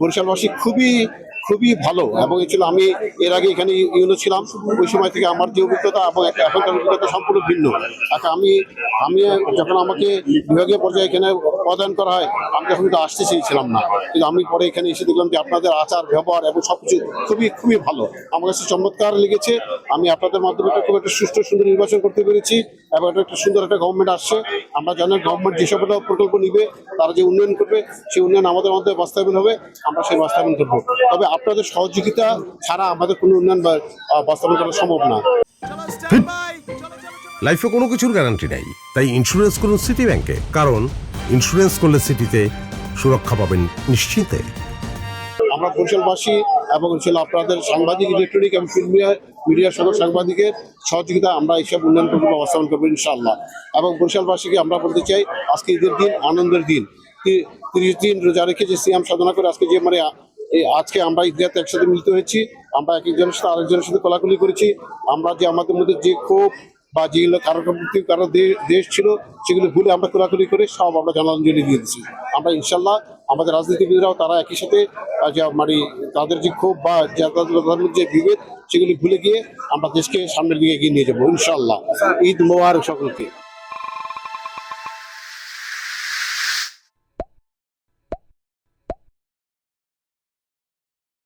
বরিশালবাসী খুবই খুবই ভালো, এবং ছিল আমি এর আগে এখানে ইউনো ছিলাম, ওই সময় থেকে আমার যে অভিজ্ঞতা এবং এখনকার অভিজ্ঞতা সম্পূর্ণ ভিন্ন। আচ্ছা, আমি আমি যখন আমাকে বিভাগীয় পর্যায়ে এখানে প্রদান করা হয়, আমি তখন কিন্তু আসতে চেয়েছিলাম না, কিন্তু আমি পরে এখানে এসে দেখলাম যে আপনাদের আচার ব্যবহার এবং সবকিছু খুবই খুবই ভালো, আমার কাছে চমৎকার লেগেছে। আমি আপনাদের মাধ্যমে খুব একটা সুষ্ঠু সুন্দর নির্বাচন করতে পেরেছি, এবং এটা একটা সুন্দর একটা গভর্নমেন্ট আসছে। আমরা জানি গভর্নমেন্ট যেসব প্রকল্প নিবে, তারা যে উন্নয়ন করবে, সেই উন্নয়ন আমাদের মধ্যে বাস্তবায়ন হবে, আমরা সেই বাস্তবায়ন করবো। তবে আপনাদের সহযোগিতা ছাড়া আমাদের কোনো উন্নয়ন বাস্তবায়ন করা সম্ভব না। লাইফে কোনো কিছুর গ্যারান্টি নেই, তাই ইন্স্যুরেন্স করুন সিটি ব্যাংকে, কারণ ইন্স্যুরেন্স করলে সিটিতে সুরক্ষা পাবেন নিশ্চিন্তে। আমরা বরিশালবাসী এবং আপনাদের সাংবাদিক, ইলেকট্রনিক এবং মিডিয়ার সকল সাংবাদিকের সহযোগিতা আমরা এইসব উন্নয়ন প্রকল্প বাস্তবায়ন করবো ইনশাআল্লাহ। এবং বরিশালবাসীকে আমরা বলতে চাই, আজকে ঈদের দিন, আনন্দের দিন, 30 দিন রোজা রেখে যে সিয়াম সাধনা করে আজকে যে আজকে আমরা ঈদগাতে একসাথে মিলিত হয়েছি, আমরা এক একজনের সাথে আরেকজনের সাথে কোলাকুলি করেছি। আমরা যে আমাদের মধ্যে যে ক্ষোভ বা যেগুলো কারো দেশ ছিল, সেগুলো ভুলে আমরা কোলাকুলি করে সব আমরা জনাঞ্জলি দিয়ে দিচ্ছি। আমরা ইনশাল্লাহ আমাদের রাজনীতিবিদরাও তারা একই সাথে তাদের যে ক্ষোভ বা তাদের যে বিভেদ, সেগুলি ভুলে গিয়ে আমরা দেশকে সামনের দিকে এগিয়ে নিয়ে যাবো ইনশাল্লাহ। ঈদ মোবারক সকলকে।